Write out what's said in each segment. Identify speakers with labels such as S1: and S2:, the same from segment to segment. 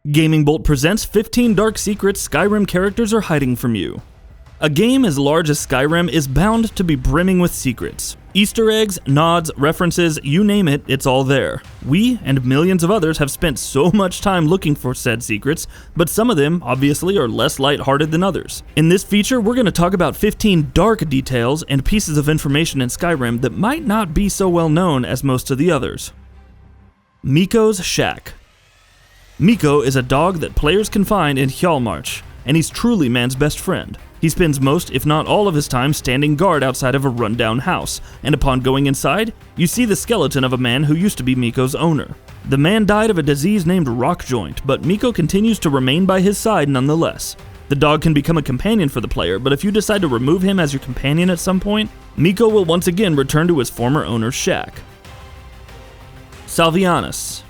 S1: GamingBolt presents 15 dark secrets Skyrim characters are hiding from you. A game as large as Skyrim is bound to be brimming with secrets. Easter eggs, nods, references, you name it, it's all there. We, and millions of others, have spent so much time looking for said secrets, but some of them, obviously, are less lighthearted than others. In this feature, we're going to talk about 15 dark details and pieces of information in Skyrim that might not be so well known as most of the others. MEEKO'S shack. MEEKO is a dog that players can find in Hjalmarch, and he's truly man's best friend. He spends most, if not all of his time standing guard outside of a rundown house, and upon going inside, you see the skeleton of a man who used to be MEEKO's owner. The man died of a disease named rock joint, but MEEKO continues to remain by his side nonetheless. The dog can become a companion for the player, but if you decide to remove him as your companion at some point, MEEKO will once again return to his former owner's shack. Salvianus.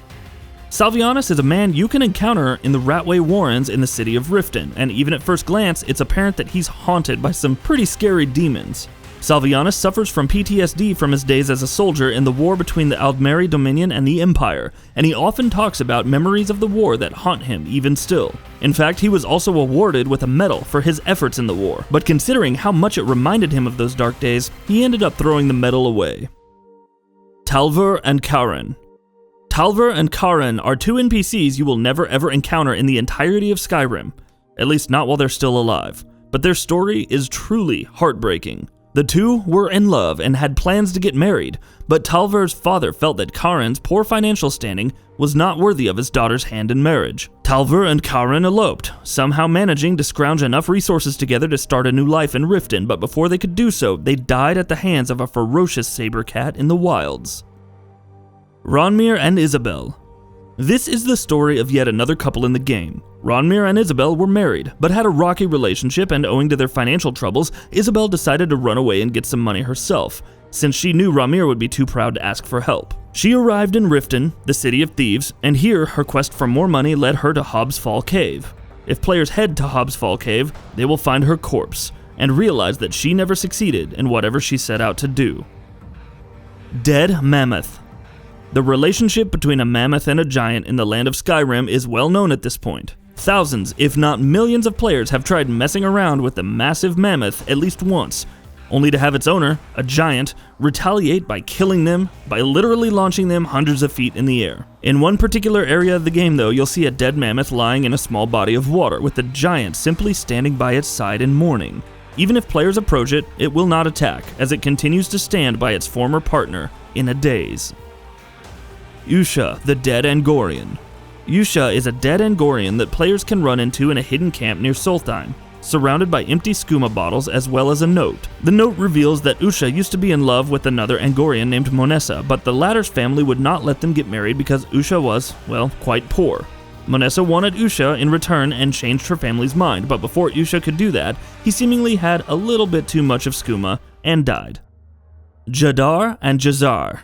S1: Salvianus is a man you can encounter in the Ratway Warrens in the city of Riften, and even at first glance, it's apparent that he's haunted by some pretty scary demons. Salvianus suffers from PTSD from his days as a soldier in the war between the Aldmeri Dominion and the Empire, and he often talks about memories of the war that haunt him even still. In fact, he was also awarded with a medal for his efforts in the war, but considering how much it reminded him of those dark days, he ended up throwing the medal away. TALVUR and KARAN. TALVUR and KARAN are two NPCs you will never ever encounter in the entirety of Skyrim, at least not while they're still alive, but their story is truly heartbreaking. The two were in love and had plans to get married, but TALVUR's father felt that KARAN's poor financial standing was not worthy of his daughter's hand in marriage. TALVUR and KARAN eloped, somehow managing to scrounge enough resources together to start a new life in Riften, but before they could do so, they died at the hands of a ferocious saber cat in the wilds. Ronmir and Isabel. This is the story of yet another couple in the game. Ronmir and Isabel were married, but had a rocky relationship, and owing to their financial troubles, Isabel decided to run away and get some money herself, since she knew Ronmir would be too proud to ask for help. She arrived in Riften, the city of thieves, and here her quest for more money led her to Hobbs Fall Cave. If players head to Hobbs Fall Cave, they will find her corpse, and realize that she never succeeded in whatever she set out to do. Dead Mammoth. The relationship between a mammoth and a giant in the land of Skyrim is well known at this point. Thousands, if not millions of players have tried messing around with the massive mammoth at least once, only to have its owner, a giant, retaliate by killing them, by literally launching them hundreds of feet in the air. In one particular area of the game though, you'll see a dead mammoth lying in a small body of water, with the giant simply standing by its side in mourning. Even if players approach it, it will not attack, as it continues to stand by its former partner in a daze. USHA, the Dead Angorian. USHA is a dead Angorian that players can run into in a hidden camp near Solstheim, surrounded by empty skooma bottles as well as a note. The note reveals that USHA used to be in love with another Angorian named Monessa, but the latter's family would not let them get married because USHA was, well, quite poor. Monessa wanted USHA in return and changed her family's mind, but before USHA could do that, he seemingly had a little bit too much of skooma and died. Jadar and Jazar.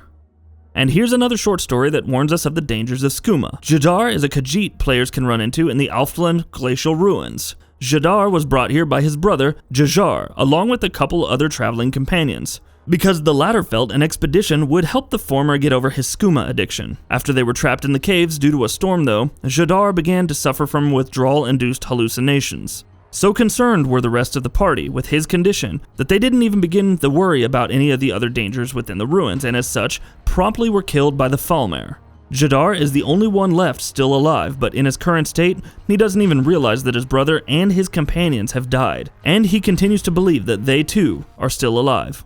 S1: And here's another short story that warns us of the dangers of skooma. Jadar is a Khajiit players can run into in the Alfland glacial ruins. Jadar was brought here by his brother, Jajar, along with a couple other traveling companions, because the latter felt an expedition would help the former get over his skooma addiction. After they were trapped in the caves due to a storm though, Jadar began to suffer from withdrawal-induced hallucinations. So concerned were the rest of the party with his condition that they didn't even begin to worry about any of the other dangers within the ruins, and as such, promptly were killed by the Falmer. Jadar is the only one left still alive, but in his current state, he doesn't even realize that his brother and his companions have died, and he continues to believe that they too are still alive.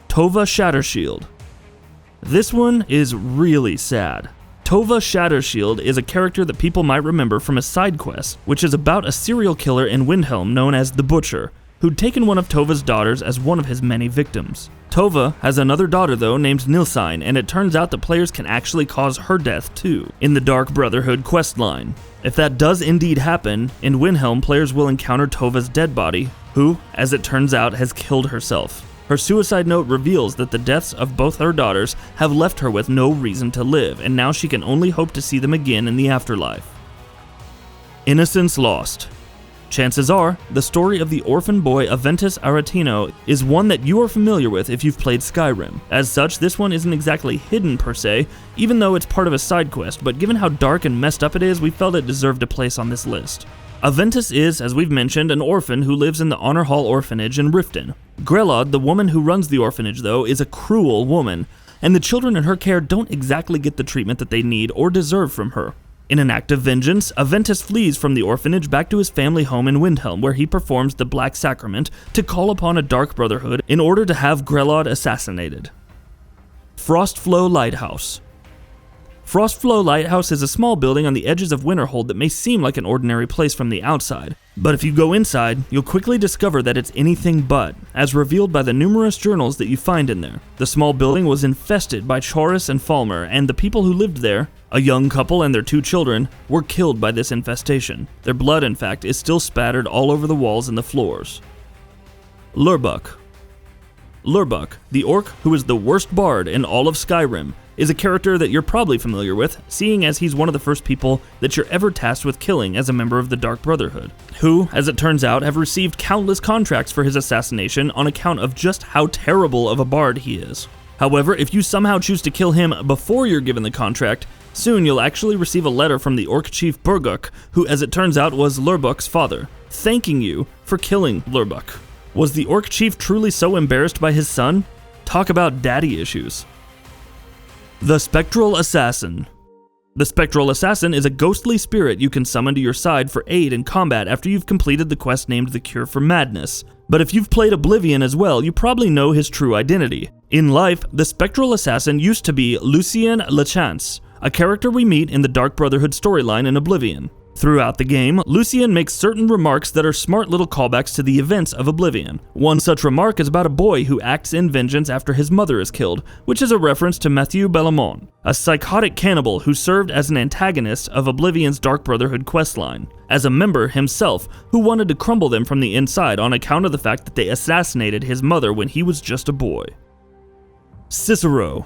S1: Tova Shattershield. This one is really sad. Tova Shattershield is a character that people might remember from a side quest, which is about a serial killer in Windhelm known as the Butcher, who'd taken one of Tova's daughters as one of his many victims. Tova has another daughter though named Nilsine, and it turns out that players can actually cause her death too, in the Dark Brotherhood questline. If that does indeed happen, in Windhelm players will encounter Tova's dead body, who, as it turns out, has killed herself. Her suicide note reveals that the deaths of both her daughters have left her with no reason to live, and now she can only hope to see them again in the afterlife. Innocence Lost. Chances are, the story of the orphan boy Aventus Aretino is one that you are familiar with if you've played Skyrim. As such, this one isn't exactly hidden per se, even though it's part of a side quest, but given how dark and messed up it is, we felt it deserved a place on this list. Aventus is, as we've mentioned, an orphan who lives in the Honor Hall Orphanage in Riften. Grelod, the woman who runs the orphanage though, is a cruel woman, and the children in her care don't exactly get the treatment that they need or deserve from her. In an act of vengeance, Aventus flees from the orphanage back to his family home in Windhelm, where he performs the Black Sacrament to call upon a dark brotherhood in order to have Grelod assassinated. FROSTFLOW Lighthouse. FROSTFLOW Lighthouse is a small building on the edges of Winterhold that may seem like an ordinary place from the outside, but if you go inside, you'll quickly discover that it's anything but, as revealed by the numerous journals that you find in there. The small building was infested by Chorus and Falmer, and the people who lived there, a young couple and their 2 children, were killed by this infestation. Their blood, in fact, is still spattered all over the walls and the floors. Lurbuk. Lurbuk, the orc who is the worst bard in all of Skyrim, is a character that you're probably familiar with, seeing as he's one of the first people that you're ever tasked with killing as a member of the Dark Brotherhood, who, as it turns out, have received countless contracts for his assassination on account of just how terrible of a bard he is. However, if you somehow choose to kill him before you're given the contract, soon you'll actually receive a letter from the orc chief Burguk, who as it turns out was Lurbuk's father, thanking you for killing Lurbuk. Was the orc chief truly so embarrassed by his son? Talk about daddy issues. The Spectral Assassin. The Spectral Assassin is a ghostly spirit you can summon to your side for aid in combat after you've completed the quest named The Cure for Madness. But if you've played Oblivion as well, you probably know his true identity. In life, the Spectral Assassin used to be Lucien Lachance, a character we meet in the Dark Brotherhood storyline in Oblivion. Throughout the game, Lucien makes certain remarks that are smart little callbacks to the events of Oblivion. One such remark is about a boy who acts in vengeance after his mother is killed, which is a reference to Mathieu Bellamont, a psychotic cannibal who served as an antagonist of Oblivion's Dark Brotherhood questline, as a member himself who wanted to crumble them from the inside on account of the fact that they assassinated his mother when he was just a boy. Cicero.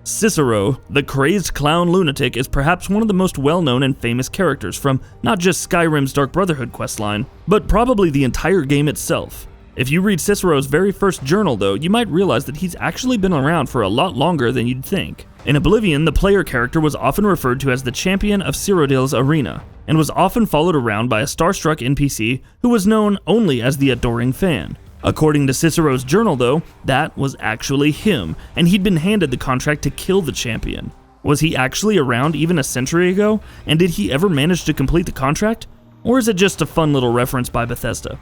S1: Cicero, the crazed clown lunatic, is perhaps one of the most well-known and famous characters from not just Skyrim's Dark Brotherhood questline, but probably the entire game itself. If you read Cicero's very first journal though, you might realize that he's actually been around for a lot longer than you'd think. In Oblivion, the player character was often referred to as the champion of Cyrodiil's arena, and was often followed around by a starstruck NPC who was known only as the adoring fan. According to Cicero's journal though, that was actually him, and he'd been handed the contract to kill the champion. Was he actually around even a century ago, and did he ever manage to complete the contract? Or is it just a fun little reference by Bethesda?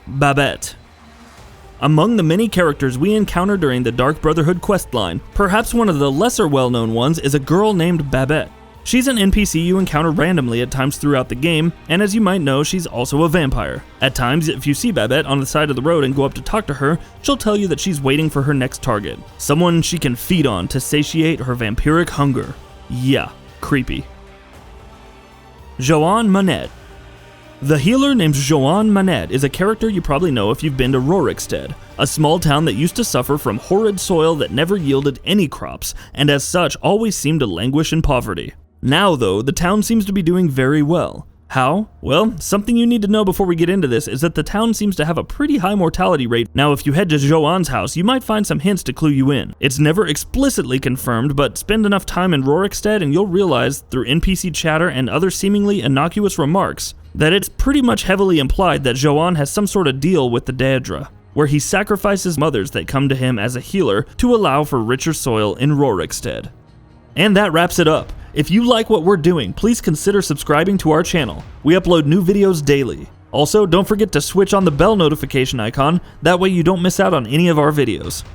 S1: Babette. Among the many characters we encounter during the Dark Brotherhood questline, perhaps one of the lesser well-known ones is a girl named Babette. She's an NPC you encounter randomly at times throughout the game, and as you might know, she's also a vampire. At times, if you see Babette on the side of the road and go up to talk to her, she'll tell you that she's waiting for her next target, someone she can feed on to satiate her vampiric hunger. Yeah, creepy. JOUANE MANETTE. The healer named JOUANE MANETTE is a character you probably know if you've been to Rorikstead, a small town that used to suffer from horrid soil that never yielded any crops, and as such always seemed to languish in poverty. Now though, the town seems to be doing very well. How? Well, something you need to know before we get into this is that the town seems to have a pretty high mortality rate. Now if you head to JOUANE's house, you might find some hints to clue you in. It's never explicitly confirmed, but spend enough time in Rorikstead and you'll realize, through NPC chatter and other seemingly innocuous remarks, that it's pretty much heavily implied that JOUANE has some sort of deal with the Daedra, where he sacrifices mothers that come to him as a healer to allow for richer soil in Rorikstead. And that wraps it up. If you like what we're doing, please consider subscribing to our channel. We upload new videos daily. Also, don't forget to switch on the bell notification icon, that way you don't miss out on any of our videos.